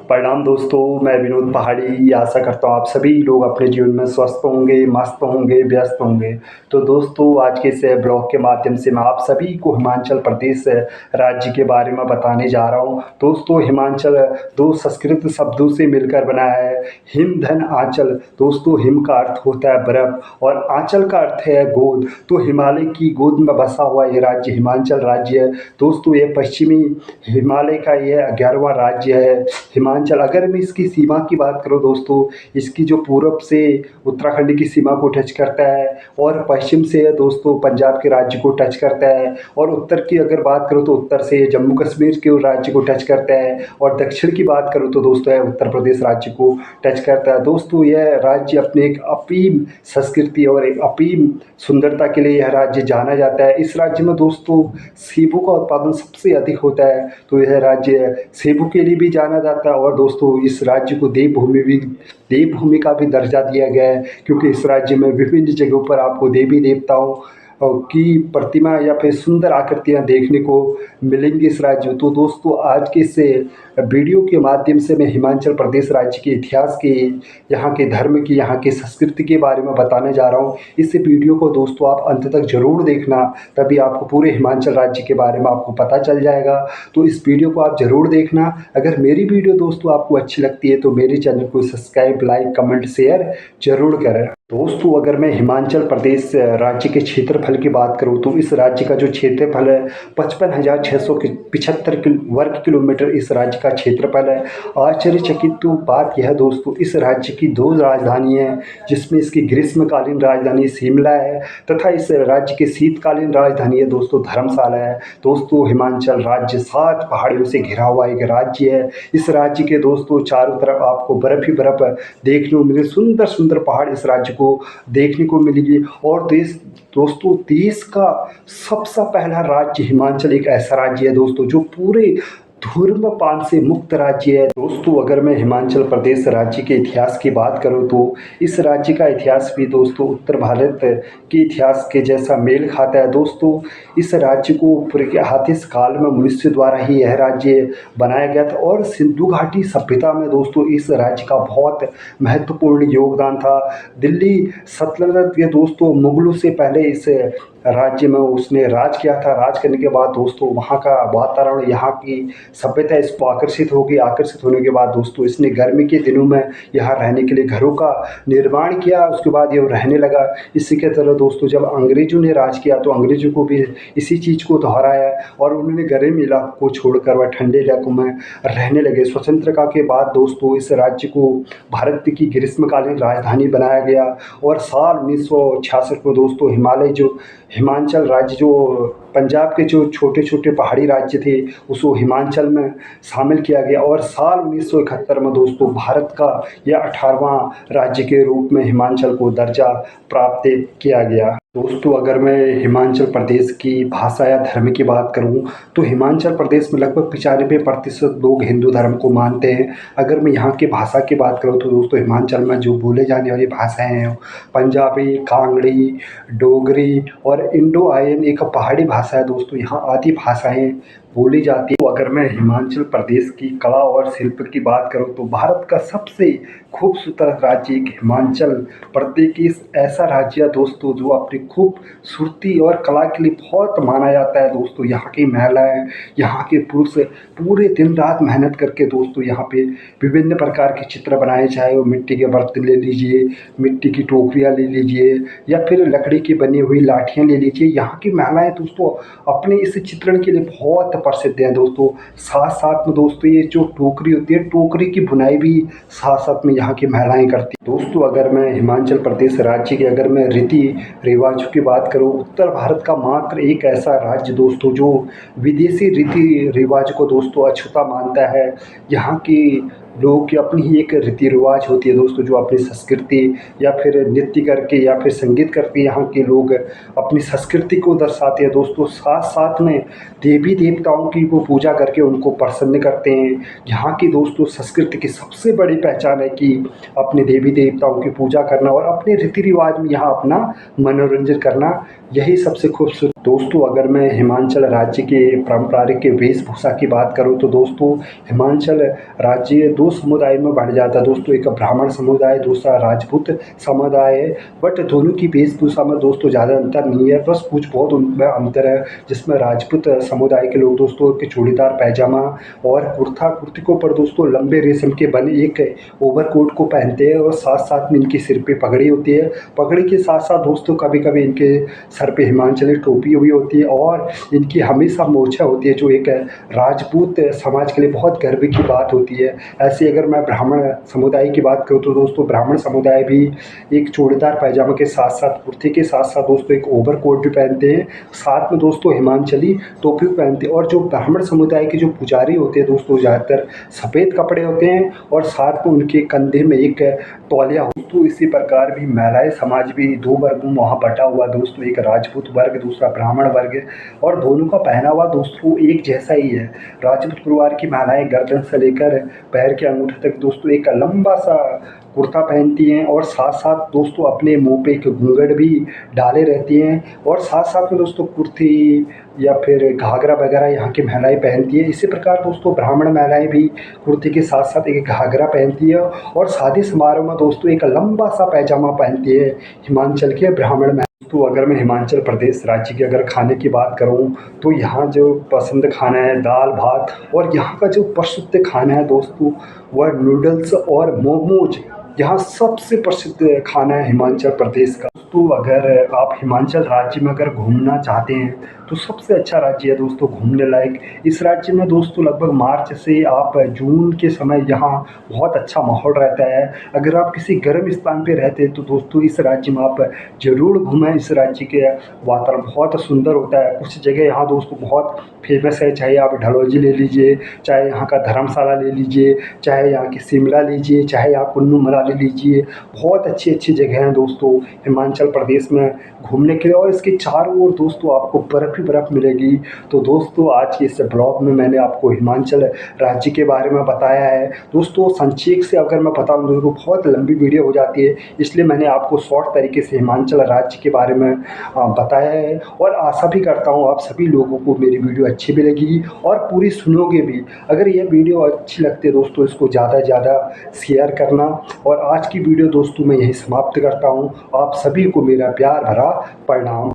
प्रणाम दोस्तों, मैं विनोद पहाड़ी आशा करता हूँ आप सभी लोग अपने जीवन में स्वस्थ होंगे, मस्त होंगे, व्यस्त होंगे। तो दोस्तों, आज के इस ब्लॉग के माध्यम से मैं आप सभी को हिमाचल प्रदेश राज्य के बारे में बताने जा रहा हूँ। दोस्तों, हिमाचल दो संस्कृत शब्दों से मिलकर बना है, हिम धन आंचल। दोस्तों, हिम का अर्थ होता है बर्फ और आंचल का अर्थ है गोद। तो हिमालय की गोद में बसा हुआ ये राज्य हिमाचल राज्य है। दोस्तों, ये पश्चिमी हिमालय का ये 11वां राज्य है हिमाचल। अगर मैं इसकी सीमा की बात करूँ दोस्तों, इसकी जो पूरब से उत्तराखंड की सीमा को टच करता है और पश्चिम से दोस्तों पंजाब के राज्य को टच करता है, और उत्तर की अगर बात करूँ तो उत्तर से जम्मू कश्मीर के राज्य को टच करता है, और दक्षिण की बात करूँ तो दोस्तों है उत्तर प्रदेश राज्य को टच करता है। दोस्तों, यह राज्य अपने एक अफीम संस्कृति और एक अफीम सुंदरता के लिए यह राज्य जाना जाता है। इस राज्य में दोस्तों सेबों का उत्पादन सबसे अधिक होता है, तो यह राज्य सेबों के लिए भी जाना जाता है। और दोस्तों, इस राज्य को देवभूमि का भी दर्जा दिया गया है, क्योंकि इस राज्य में विभिन्न जगहों पर आपको देवी देवताओं की प्रतिमा या फिर सुंदर आकृतियां देखने को मिलेंगी इस राज्य में। तो दोस्तों, आज के इस वीडियो के माध्यम से मैं हिमाचल प्रदेश राज्य के इतिहास के, यहाँ के धर्म की, यहाँ की संस्कृति के बारे में बताने जा रहा हूँ। इस वीडियो को दोस्तों आप अंत तक जरूर देखना, तभी आपको पूरे हिमाचल राज्य के बारे में आपको पता चल जाएगा। तो इस वीडियो को आप जरूर देखना। अगर मेरी वीडियो दोस्तों आपको अच्छी लगती है तो मेरे चैनल को सब्सक्राइब, लाइक, कमेंट, शेयर जरूर करें। दोस्तों, अगर मैं हिमाचल प्रदेश राज्य के क्षेत्रफल की बात करूं तो इस राज्य का जो क्षेत्रफल है 55,675 वर्ग किलोमीटर इस राज्य का क्षेत्रफल है। आश्चर्यचकित तो बात यह है दोस्तों, इस राज्य की दो राजधानी है, जिसमें इसकी ग्रीष्मकालीन राजधानी शिमला है तथा इस राज्य की शीतकालीन राजधानी है दोस्तों धर्मशाला है। दोस्तों, हिमाचल राज्य 7 पहाड़ियों से घिरा हुआ एक राज्य है। इस राज्य के दोस्तों चारों तरफ आपको बर्फ ही बर्फ देखने को मिले, सुंदर सुंदर पहाड़ इस राज्य को देखने को मिलेगी। और दोस्तों देश का सबसे पहला राज्य हिमाचल एक ऐसा राज्य है दोस्तों जो पूरे धूम्रपान से मुक्त राज्य है। दोस्तों, अगर मैं हिमाचल प्रदेश राज्य के इतिहास की बात करूं तो इस राज्य का इतिहास भी दोस्तों उत्तर भारत के इतिहास के जैसा मेल खाता है। दोस्तों, इस राज्य को प्रागैतिहासिक काल में मनुष्य द्वारा ही यह राज्य बनाया गया था, और सिंधु घाटी सभ्यता में दोस्तों इस राज्य का बहुत महत्वपूर्ण योगदान था। दिल्ली सल्तनत के दोस्तों मुगलों से पहले इस राज्य में उसने राज किया था। राज करने के बाद दोस्तों वहाँ का वातावरण, यहाँ की सभ्यता इसको आकर्षित होगी। आकर्षित होने के बाद दोस्तों इसने गर्मी के दिनों में यहाँ रहने के लिए घरों का निर्माण किया। उसके बाद ये रहने लगा। इसी के तरह दोस्तों जब अंग्रेजों ने राज किया तो अंग्रेजों को भी इसी चीज़ को दोहराया, और उन्होंने गर्म इलाकों को छोड़कर वह ठंडे इलाकों में रहने लगे। स्वतंत्रता के बाद दोस्तों इस राज्य को भारत की ग्रीष्मकालीन राजधानी बनाया गया, और साल 1966 में दोस्तों हिमाचल राज्य जो पंजाब के जो छोटे छोटे पहाड़ी राज्य थे उसको हिमाचल में शामिल किया गया, और साल 1971 में दोस्तों भारत का यह 18वां राज्य के रूप में हिमाचल को दर्जा प्राप्त किया गया। दोस्तों, अगर मैं हिमाचल प्रदेश की भाषा या धर्म की बात करूं तो हिमाचल प्रदेश में लगभग 95% लोग हिंदू धर्म को मानते हैं। अगर मैं यहाँ की भाषा की बात करूं तो दोस्तों हिमाचल में जो बोले जाने वाली भाषाएं हैं पंजाबी, कांगड़ी, डोगरी और इंडो आर्यन एक पहाड़ी भाषा है दोस्तों। यहाँ आदि भाषाएं बोली जाती है। तो अगर मैं हिमाचल प्रदेश की कला और शिल्प की बात करूं तो भारत का सबसे खूबसूरत राज्य एक हिमाचल प्रदेश ऐसा राज्य है दोस्तों जो अपनी खूबसूरती और कला के लिए बहुत माना जाता है। दोस्तों, यहाँ की महिलाएं, यहाँ के पुरुष पूरे दिन रात मेहनत करके दोस्तों यहाँ पे विभिन्न प्रकार के चित्र बनाए, चाहे वो मिट्टी के बर्तन ले लीजिए, मिट्टी की टोकरियाँ ले लीजिए, या फिर लकड़ी की बनी हुई लाठियाँ ले लीजिए। यहाँ की महिलाएं दोस्तों अपने इस चित्रण के लिए बहुत प्रसिद्ध हैं दोस्तों। साथ साथ में दोस्तों ये जो टोकरी होती है, टोकरी की बुनाई भी साथ साथ में यहाँ की महिलाएं करती हैं। दोस्तों, अगर मैं हिमाचल प्रदेश राज्य के अगर मैं रीति रिवाजों की बात करूँ, उत्तर भारत का मात्र एक ऐसा राज्य दोस्तों जो विदेशी रीति रिवाज को दोस्तों अछूता मानता है। यहाँ की लोगों की अपनी ही एक रीति रिवाज होती है दोस्तों, जो अपनी संस्कृति या फिर नृत्य करके या फिर संगीत करके यहाँ के लोग अपनी संस्कृति को दर्शाते हैं दोस्तों। साथ साथ में देवी देवताओं की वो पूजा करके उनको प्रसन्न करते हैं। यहाँ की दोस्तों संस्कृति की सबसे बड़ी पहचान है कि अपने देवी देवताओं की पूजा करना और अपने रीति रिवाज में यहाँ अपना मनोरंजन करना, यही सबसे खूबसूरत दोस्तों अगर मैं हिमाचल राज्य के पारंपरिक वेशभूषा की बात करूँ तो दोस्तों हिमाचल राज्य दो समुदाय में बढ़ जाता है दोस्तों, एक ब्राह्मण समुदाय, दूसरा राजपूत समुदाय है। बट दोनों की वेशभूषा में दोस्तों ज़्यादा अंतर नहीं है, बस कुछ बहुत उनमें अंतर है, जिसमें राजपूत समुदाय के लोग दोस्तों के चूड़ीदार पैजामा और कुर्ते के ऊपर दोस्तों लंबे रेशम के बने एक ओवरकोट को पहनते हैं और साथ साथ में इनकी सिर पे पगड़ी होती है। पगड़ी के साथ साथ दोस्तों कभी कभी इनके सर पे हिमाचली टोपी हुई होती है और इनकी हमेशा मोछा होती है, जो एक राजपूत समाज के लिए बहुत गर्व की बात होती है। ऐसे अगर मैं ब्राह्मण समुदाय की बात करूँ तो दोस्तों ब्राह्मण समुदाय भी एक चूड़ीदार पैजामा के साथ साथ कुर्ते के साथ साथ दोस्तों एक ओवरकोट भी पहनते हैं, साथ में दोस्तों हिमाचली टोपी भी पहनते हैं। और जो ब्राह्मण समुदाय के जो पुजारी होते हैं दोस्तों ज़्यादातर सफ़ेद कपड़े होते हैं और साथ में उनके कंधे में एक तौलिया दोस्तों। इसी प्रकार भी महिलाएं समाज भी दो वर्गों में वहाँ बटा हुआ दोस्तों, एक राजपूत वर्ग दूसरा ब्राह्मण वर्ग, और दोनों का पहनावा दोस्तों एक जैसा ही है। राजपूत परिवार की महिलाएं गर्दन से लेकर पैर के अंगूठे तक दोस्तों एक लंबा सा कुर्ता पहनती हैं और साथ साथ दोस्तों अपने मुंह पे एक घूंघट भी डाले रहती हैं, और साथ साथ में दोस्तों कुर्ती या फिर घाघरा वगैरह यहाँ की महिलाएं पहनती है। इसी प्रकार दोस्तों ब्राह्मण महिलाएं भी कुर्ती के साथ साथ एक घाघरा पहनती है और शादी समारोह में दोस्तों एक लंबा सा पैजामा पहनती है हिमाचल के ब्राह्मण महिला। तो अगर मैं हिमाचल प्रदेश राज्य के अगर खाने की बात करूं तो यहाँ जो पसंद खाना है दाल भात, और यहाँ का जो प्रसिद्ध खाना है दोस्तों वह नूडल्स और मोमोज यहाँ सबसे प्रसिद्ध खाना है हिमाचल प्रदेश का। दोस्तों अगर आप हिमाचल राज्य में अगर घूमना चाहते हैं तो सबसे अच्छा राज्य है दोस्तों घूमने लायक। इस राज्य में दोस्तों लगभग मार्च से आप जून के समय यहाँ बहुत अच्छा माहौल रहता है। अगर आप किसी गर्म स्थान पे रहते हैं तो दोस्तों इस राज्य में आप ज़रूर घूमें। इस राज्य के वातावरण बहुत सुंदर होता है। कुछ जगह यहाँ दोस्तों बहुत फेमस है, चाहे आप डलहौजी ले लीजिए, चाहे यहाँ का धर्मशाला ले लीजिए, चाहे यहाँ की शिमला लीजिए, चाहे आप कुल्लू मनाली लीजिए। बहुत अच्छी अच्छी जगह हैं दोस्तों हिमाचल प्रदेश में घूमने के लिए, और इसके चारों ओर दोस्तों आपको बर्फ़ ही बर्फ़ मिलेगी। तो दोस्तों आज के इस ब्लॉग में मैंने आपको हिमाचल राज्य के बारे में बताया है। दोस्तों संक्षेप से अगर मैं बताऊं तो बहुत लंबी वीडियो हो जाती है, इसलिए मैंने आपको शॉर्ट तरीके से हिमाचल राज्य के बारे में बताया है। और आशा भी करता हूँ आप सभी लोगों को मेरी वीडियो अच्छी भी लगेगी और पूरी सुनोगे भी। अगर ये वीडियो अच्छी लगती है दोस्तों इसको ज़्यादा से ज़्यादा शेयर करना। और आज की वीडियो दोस्तों मैं यही समाप्त करता हूँ। आप सभी को मेरा प्यार भरा प्रणाम।